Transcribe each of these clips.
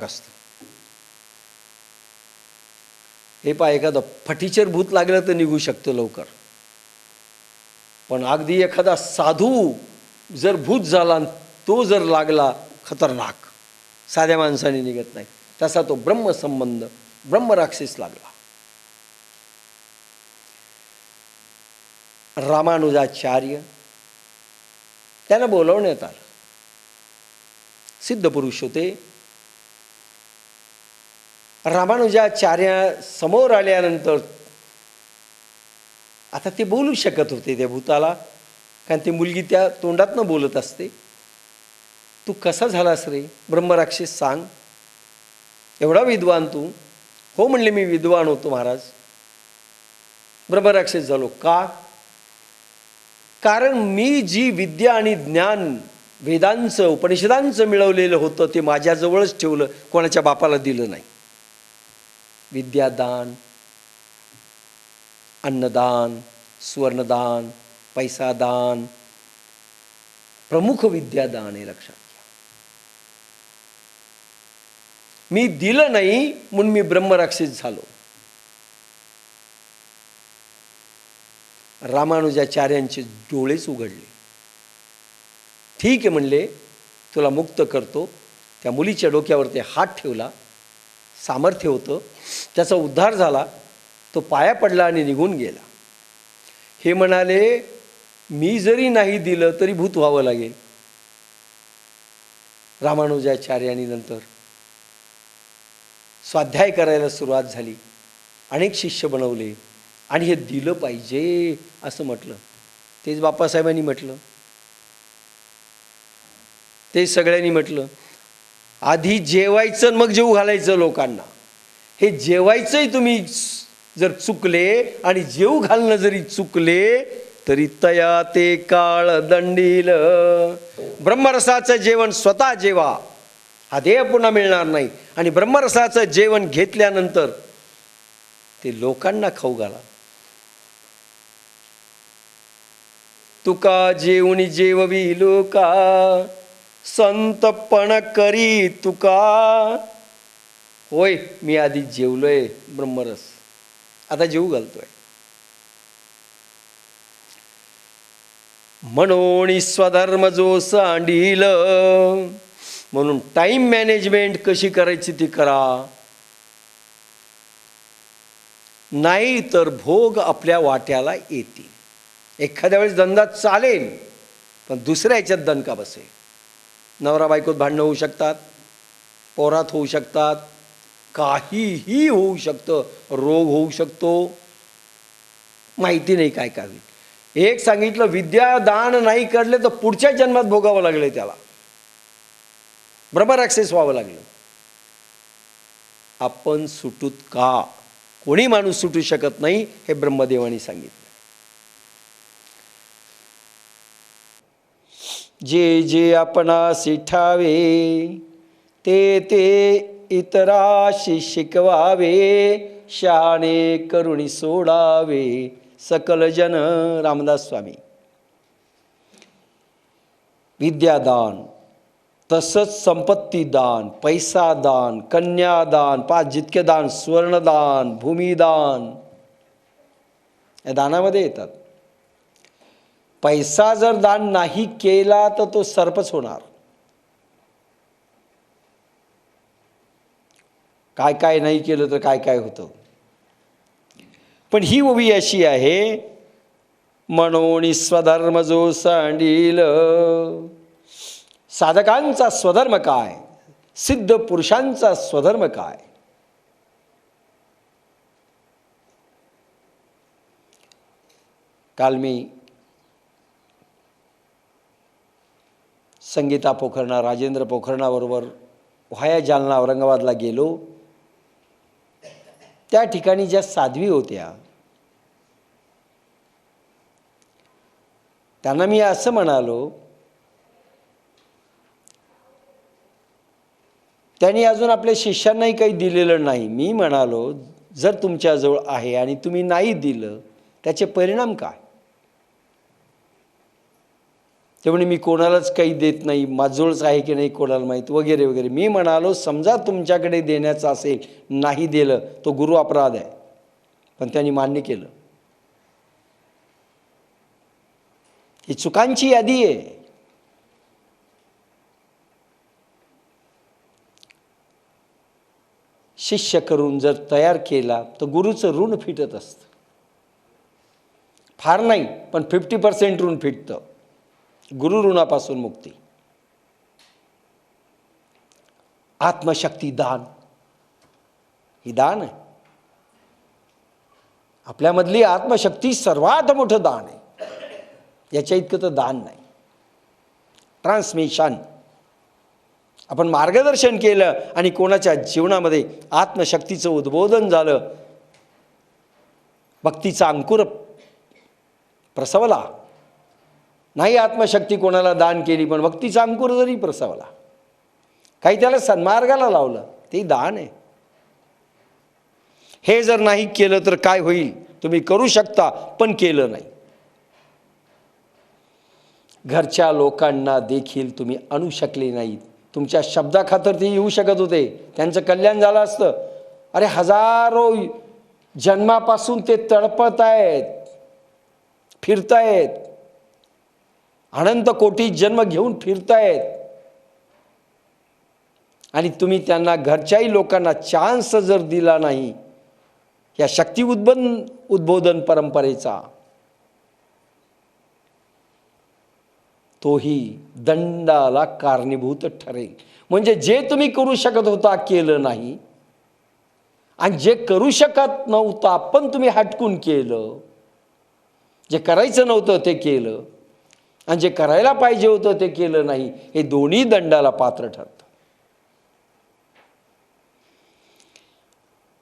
असतं. हे पहा, एखादं फटीचर भूत लागलं तर निघू शकतं लवकर, पण अगदी एखादा साधू जर भूत झाला तो जर लागला खतरनाक, साध्या माणसाने निघत नाही. तसा तो ब्रह्मसंबंध ब्रह्मराक्षस लागला. रामानुजाचार्य त्यांना बोलवण्यात आलं. सिद्ध पुरुष होते. रामानुजाचार्य समोर आल्यानंतर आता ते बोलू शकत होते त्या भूताला, कारण ती मुलगी त्या तोंडातनं बोलत असते. तू कसा झालास रे ब्रह्मराक्षस, सांग, एवढा विद्वान तू? हो म्हणले, मी विद्वान होतो महाराज, ब्रह्मराक्षस झालो. का? कारण मी जी विद्या आणि ज्ञान वेदांचं उपनिषदांचं मिळवलेलं होतं ते माझ्याजवळच ठेवलं, कोणाच्या बापाला दिलं नाही. विद्यादान, अन्नदान, सुवर्णदान, पैसादान, प्रमुख विद्यादान हे लक्षात घ्या. मी दिलं नाही म्हणून मी ब्रह्मराक्षस झालो. रामानुजाचार्यांचे डोळेच उघडले. ठीक आहे म्हणले, तुला मुक्त करतो. त्या मुलीच्या डोक्यावरती हात ठेवला. सामर्थ्य होतं, त्याचा उद्धार झाला. तो पाया पडला आणि निघून गेला. हे म्हणाले, मी जरी नाही दिलं तरी भूत व्हावं लागेल. रामानुजाचार्यांनी नंतर स्वाध्याय करायला सुरुवात झाली. अनेक शिष्य बनवले आणि हे दिलं पाहिजे असं म्हटलं. तेच बाप्पासाहेबांनी म्हटलं, ते सगळ्यांनी म्हटलं, आधी जेवायचं मग जेवू घालायचं लोकांना. हे जेवायचंही तुम्ही जर चुकले आणि जेवू घालणं जरी चुकले तरी तया ते काळ दंडील. ब्रह्मरसाचं जेवण स्वतः जेवा, हा देह पुन्हा मिळणार नाही. आणि ब्रह्मरसाचं जेवण घेतल्यानंतर ते लोकांना खाऊ घाला. तुका जेवणी जेववी लोका, संतपण करी तुका. होय, मी आधी जेवलोय ब्रह्मरस, आता जेवू घालतोय. म्हणून स्वधर्म जो सांडील. म्हणून टाइम मॅनेजमेंट कशी करायची ती करा, नाही तर भोग आपल्या वाट्याला येतील. एखाद्या वेळेस धंदा चालेल पण दुसऱ्या ह्याच्यात दणका बसेल. नवरा बायकोत भांडणं होऊ शकतात, पोरात होऊ शकतात, काहीही होऊ शकतं, रोग होऊ शकतो, माहिती नाही काय काय होईल. एक सांगितलं, विद्यादान नाही करले तर पुढच्या जन्मात भोगावं लागलं, त्याला ब्रह्मराक्षस व्हावं लागलं. आपण सुटूत का? कोणी माणूस सुटू शकत नाही, हे ब्रह्मदेवानी सांगितलं. जे जे आपणासी ठावे ते ते इतराशी शिकवावे. शहाणे करुणी सोडावे सकल जन. रामदास स्वामी. विद्यादान, तसंच संपत्तीदान, पैसादान, कन्यादान, 5 जितके दान, सुवर्णदान, भूमिदान या दानामध्ये येतात. पैसा जर दान नाही केला तर तो सर्पच होणार. काय काय नाही केलं तर काय काय होतं. पण ही ओवी अशी आहे, म्हणून स्वधर्म जो सांडील. साधकांचा स्वधर्म काय, सिद्ध पुरुषांचा स्वधर्म काय. काल मी संगीता पोखरणा, राजेंद्र पोखरणाबरोबर व्हाया जालना औरंगाबादला गेलो. त्या ठिकाणी ज्या साध्वी होत्या त्यांना मी असं म्हणालो, त्यांनी अजून आपल्या शिष्यांनाही काही दिलेलं नाही. मी म्हणालो, जर तुमच्याजवळ आहे आणि तुम्ही नाही दिलं त्याचे परिणाम काय? ते म्हणे मी कोणालाच काही देत नाही, माझजवळच आहे की नाही कोणाला माहीत, वगैरे वगैरे. मी म्हणालो समजा तुमच्याकडे देण्याचं असेल, नाही दिलं तो गुरु अपराध आहे. पण त्यांनी मान्य केलं. ही चुकांची यादी आहे. शिष्य करून जर तयार केला तर गुरुचं ऋण फिटत असतं. फार नाही पण 50% ऋण फिटतं. गुरु ऋणापासून मुक्ती. आत्मशक्ती दान ही दान आहे. आपल्यामधली आत्मशक्ती सर्वात मोठं दान आहे. याच्या इतकं तर दान नाही. ट्रान्समिशन. आपण मार्गदर्शन केलं आणि कोणाच्या जीवनामध्ये आत्मशक्तीचं उद्बोधन झालं, भक्तीचा अंकुर प्रसवला. नाही आत्मशक्ती कोणाला दान केली पण भक्तीचा अंकुर जरी प्रसवला, काही त्याला सन्मार्गाला लावलं, ते दान आहे. हे जर नाही केलं तर काय होईल? तुम्ही करू शकता पण केलं नाही. घरच्या लोकांना देखील तुम्ही आणू शकले नाहीत. तुमच्या शब्दाखातर ते येऊ शकत होते, त्यांचं कल्याण झालं असतं. अरे हजारो जन्मापासून ते तडपत आहेत, फिरतायत, अनंत कोटी जन्म घेऊन फिरतायत, आणि तुम्ही त्यांना घरच्याही लोकांना चान्स जर दिला नाही या शक्ती उद्बोधन परंपरेचा, तोही दंडाला कारणीभूत ठरेल. म्हणजे जे तुम्ही करू शकत होता केलं नाही, आणि जे करू शकत नव्हता पण तुम्ही हटकून केलं, जे करायचं नव्हतं ते केलं, आणि जे करायला पाहिजे होतं ते केलं नाही, हे दोन्ही दंडाला पात्र ठरतं.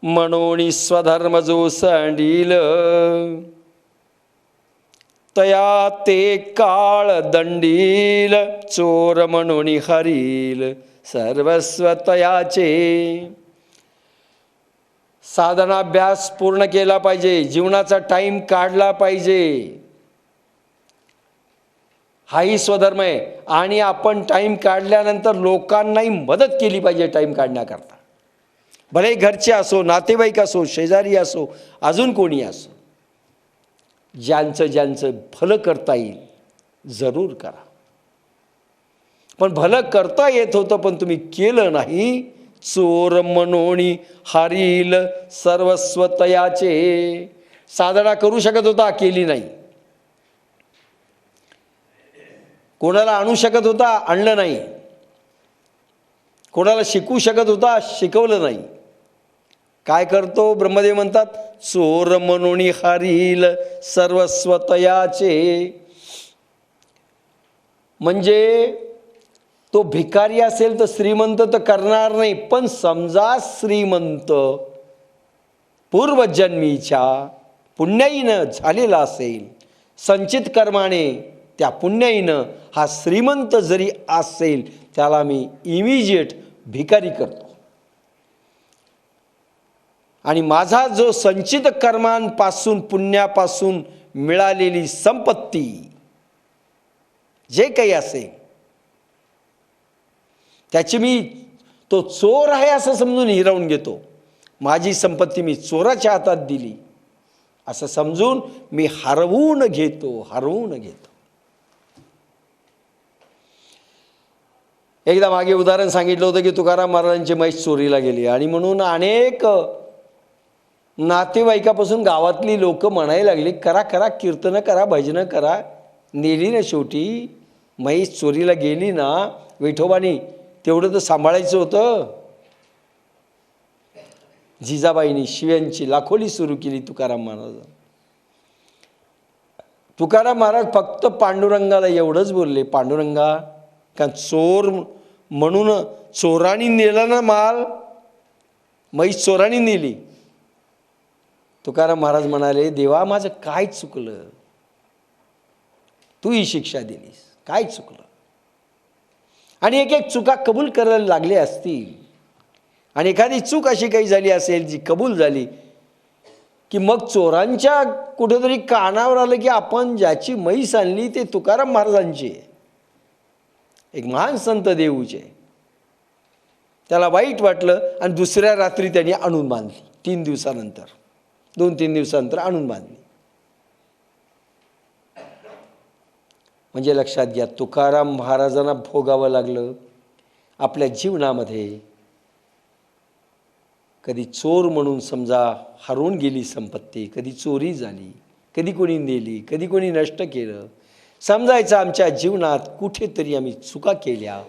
म्हणून स्वधर्म जो सांडील, तया ते काळ दंडील, चोर म्हणून हरील सर्वस्व तयाचे. साधनाभ्यास पूर्ण केला पाहिजे, जीवनाचा टाइम काढला पाहिजे, हाही स्वधर्म आहे. आणि आपण टाइम काढल्यानंतर लोकांनाही मदत केली पाहिजे टाइम काढण्याकरता. भले घरचे असो, नातेवाईक असो, शेजारी असो, अजून कोणी असो, ज्यांचं ज्यांचं भलं करता येईल जरूर करा. पण भलं करता येत होतं पण तुम्ही केलं नाही. चोर मनोणी हरील सर्वस्व तयाचे. साधना करू शकत होता, केली नाही. कोणाला आणू शकत होता, आणलं नाही. कोणाला शिकवू शकत होता, शिकवलं नाही. काय करतो? ब्रह्मदेव म्हणतात चोर मनोणी हरील सर्वस्व तयाचे. म्हणजे तो भिकारी असेल तर श्रीमंत तर करणार नाही, पण समजा श्रीमंत पूर्वजन्मीच्या पुण्याईनं झालेला असेल, संचित कर्माने त्या पुण्याईनं हा श्रीमंत जरी असेल, त्याला मी इमिजिएट भिकारी करतो. आणि माझा जो संचित कर्मांपासून पुण्यापासून मिळालेली संपत्ती जे काही असेल, त्याची मी तो चोर आहे असं समजून हिरावून घेतो. माझी संपत्ती मी चोराच्या हातात दिली असं समजून मी हरवून घेतो. एकदा मागे उदाहरण सांगितलं होतं की तुकाराम महाराजांची म्हैस चोरीला गेली, आणि म्हणून अनेक नातेवाईकापासून गावातली लोक म्हणायला लागली, करा करा कीर्तनं करा, भजनं करा. नेली ना शेवटी म्हैस, चोरीला गेली ना, विठोबानी तेवढं तर सांभाळायचं होतं. जिजाबाईंनी शिव्यांची लाखोली सुरू केली तुकाराम महाराज. तुकाराम महाराज फक्त पांडुरंगाला एवढंच बोलले, पांडुरंगा, का चोर म्हणून चोरानी नेला ना माल, म्हैस चोरानी नेली. तुकाराम महाराज म्हणाले, देवा माझं काय चुकलं, तू ही शिक्षा दिलीस, काय चुकलं. आणि एक एक चुका कबूल करायला लागले असतील, आणि एखादी चूक अशी काही झाली असेल जी कबूल झाली की मग चोरांच्या कुठेतरी कानावर आलं की आपण ज्याची म्हैस आणली ते तुकाराम महाराजांची आहे. एक महान संत देऊचे, त्याला वाईट वाटलं आणि दुसऱ्या रात्री त्यांनी आणून बांधली. 3 दिवसानंतर 2-3 दिवसानंतर आणून बांधली. म्हणजे लक्षात घ्या, तुकाराम महाराजांना भोगावं लागलं आपल्या जीवनामध्ये. कधी चोर म्हणून समजा हरवून गेली संपत्ती, कधी चोरी झाली, कधी कोणी नेली, कधी कोणी नष्ट केलं. समजायचं आमच्या जीवनात कुठेतरी आम्ही चुका केल्या.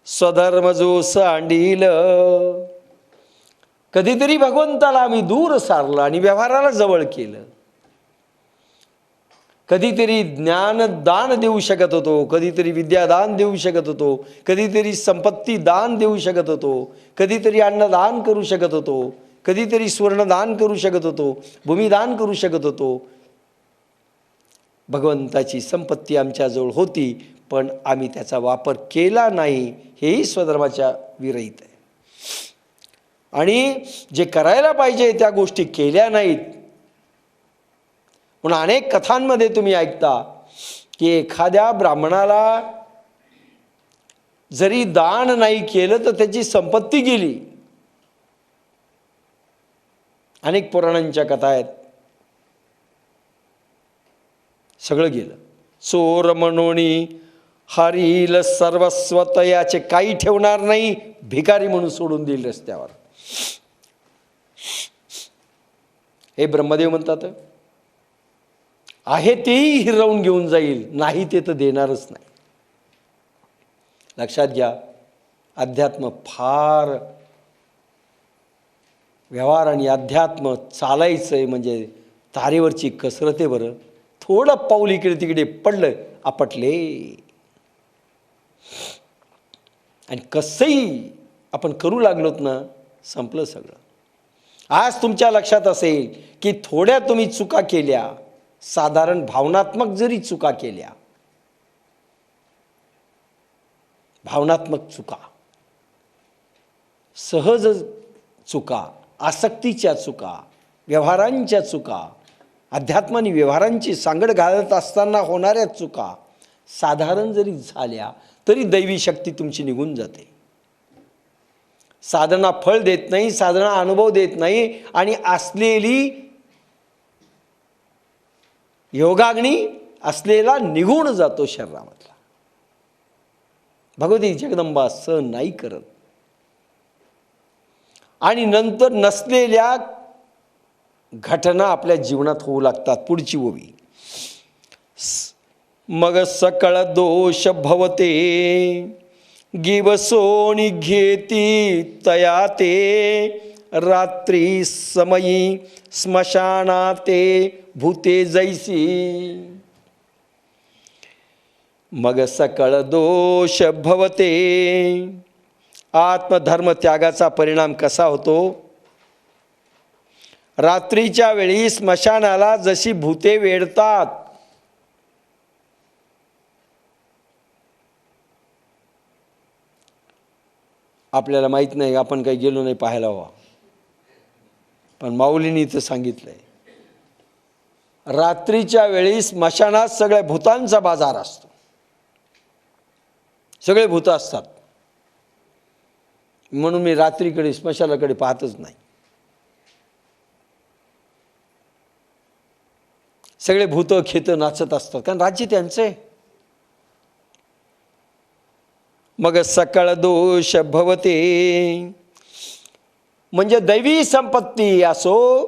स्वधर्म जो सांडील, कधीतरी भगवंताला आम्ही दूर सारलं आणि व्यवहाराला जवळ केलं. कधीतरी ज्ञानदान देऊ शकत होतो, कधीतरी विद्यादान देऊ शकत होतो, कधीतरी संपत्ती दान देऊ शकत होतो, कधीतरी अन्नदान करू शकत होतो, कधीतरी स्वर्णदान करू शकत होतो, भूमिदान करू शकत होतो. भगवंताची संपत्ती आमच्याजवळ होती, पण आम्ही त्याचा वापर केला नाही, हेही स्वधर्माच्या विरहित आहे. आणि जे करायला पाहिजे त्या गोष्टी केल्या नाहीत. म्हणून अनेक कथांमध्ये तुम्ही ऐकता की एखाद्या ब्राह्मणाला जरी दान नाही केलं तर त्याची संपत्ती गेली. अनेक पुराणांच्या कथा आहेत. सगळं गेलं. चोर म्हणून हरील सर्वस्वत, याचे काही ठेवणार नाही, भिकारी म्हणून सोडून देईल रस्त्यावर. हे ब्रह्मदेव म्हणतात, आहे तेही हिरवून घेऊन जाईल, नाही ते तर देणारच नाही. लक्षात घ्या, अध्यात्म फार, व्यवहार आणि अध्यात्म चालायचं आहे म्हणजे तारेवरची कसरत आहे बरं. थोडं पाऊल इकडे तिकडे पडलं, आपटले. आणि कसंही आपण करू लागलोत ना, संपलं सगळं. आज तुमच्या लक्षात असेल की थोड्या तुम्ही चुका केल्या, साधारण भावनात्मक जरी चुका केल्या, भावनात्मक चुका, सहज चुका, आसक्तीच्या चुका, व्यवहारांच्या चुका, अध्यात्माने व्यवहारांची सांगड घालत असताना होणाऱ्या चुका साधारण जरी झाल्या तरी दैवी शक्ती तुमची निघून जाते. साधना फळ देत नाही, साधना अनुभव देत नाही, आणि असलेली योगाग्नी असलेला निघून जातो शरीरामधला. भगवती जगदंबा सहन नाही करत. आणि नंतर नसलेल्या घटना आपल्या जीवनात होऊ लागतात. पुढची ओवी, मग सकळ दोष भवते, गिवसोनी घेती तया ते, रात्री समयी स्मशानाते भूते जैसी. मग सकळ दोष भवते, आत्मधर्म त्यागाचा परिणाम कसा होतो? रात्रीच्या वेळी स्मशानाला जशी भूते वेढतात, आपल्याला माहीत नाही, आपण काही गेलो नाही पाहायला हवा, पण माऊलींनी इथं सांगितलंय, रात्रीच्या वेळी स्मशानात सगळ्या भूतांचा बाजार असतो. सगळे भूत असतात. म्हणून मी रात्रीकडे स्मशानाकडे पाहतच नाही. सगळे भूत खेत नाचत असतात, कारण राज्य त्यांचं आहे. मग सकळ दोष भवते, म्हणजे दैवी संपत्ती असो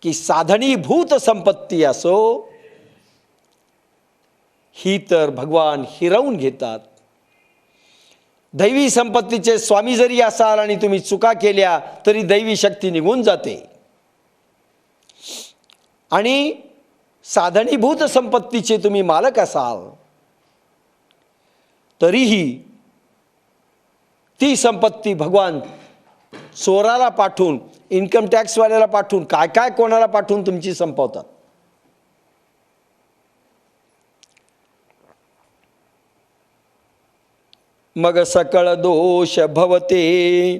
की साधनीभूत संपत्ती असो, ही तर भगवान हिरावून घेतात. दैवी संपत्तीचे स्वामी जरी असाल आणि तुम्ही चुका केल्या तरी दैवी शक्ती निघून जाते. आणि साधनीभूत संपत्तीचे तुम्ही मालक असाल तरीही ती संपत्ती भगवान चोराला पाठवून, इन्कम टॅक्सवाल्याला पाठवून, काय काय कोणाला पाठवून तुमची संपवतात. मग सकळ दोष भवते,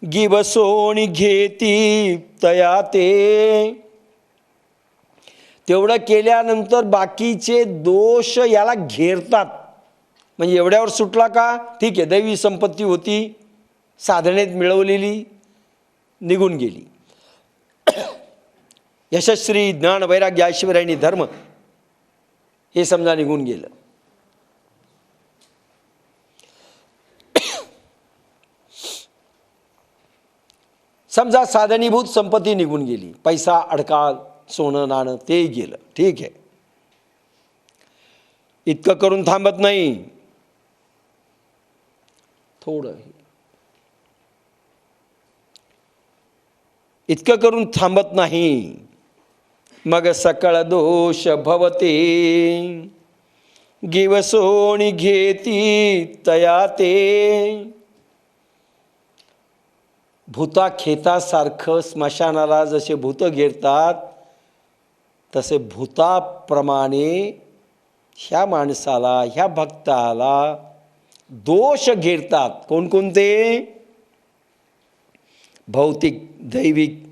गिवसोनी घेती तया ते, तेवढं केल्यानंतर बाकीचे दोष याला घेरतात. म्हणजे एवढ्यावर सुटला का, ठीक आहे, दैवी संपत्ती होती, साधनेत मिळवलेली, निघून गेली. यशस्वी ज्ञान वैराग्य ऐश्वर्य आणि धर्म हे समजा निघून गेलं. समजा साधनीभूत संपत्ती निघून गेली, पैसा, अडकाल, सोनं नाणं तेही गेलं, ठीक आहे. इतकं करून थांबत नाही, थोडं इतकं करून थांबत नाही. मग सकळ दोष भवते, गिवसोणी घेती तया ते. भूता खेतासारखं स्मशानाला जसे भूत घेरतात, तसे भूताप्रमाणे ह्या माणसाला, ह्या भक्ताला दोष घेरतात. कोणकोणते? भौतिक, दैविक,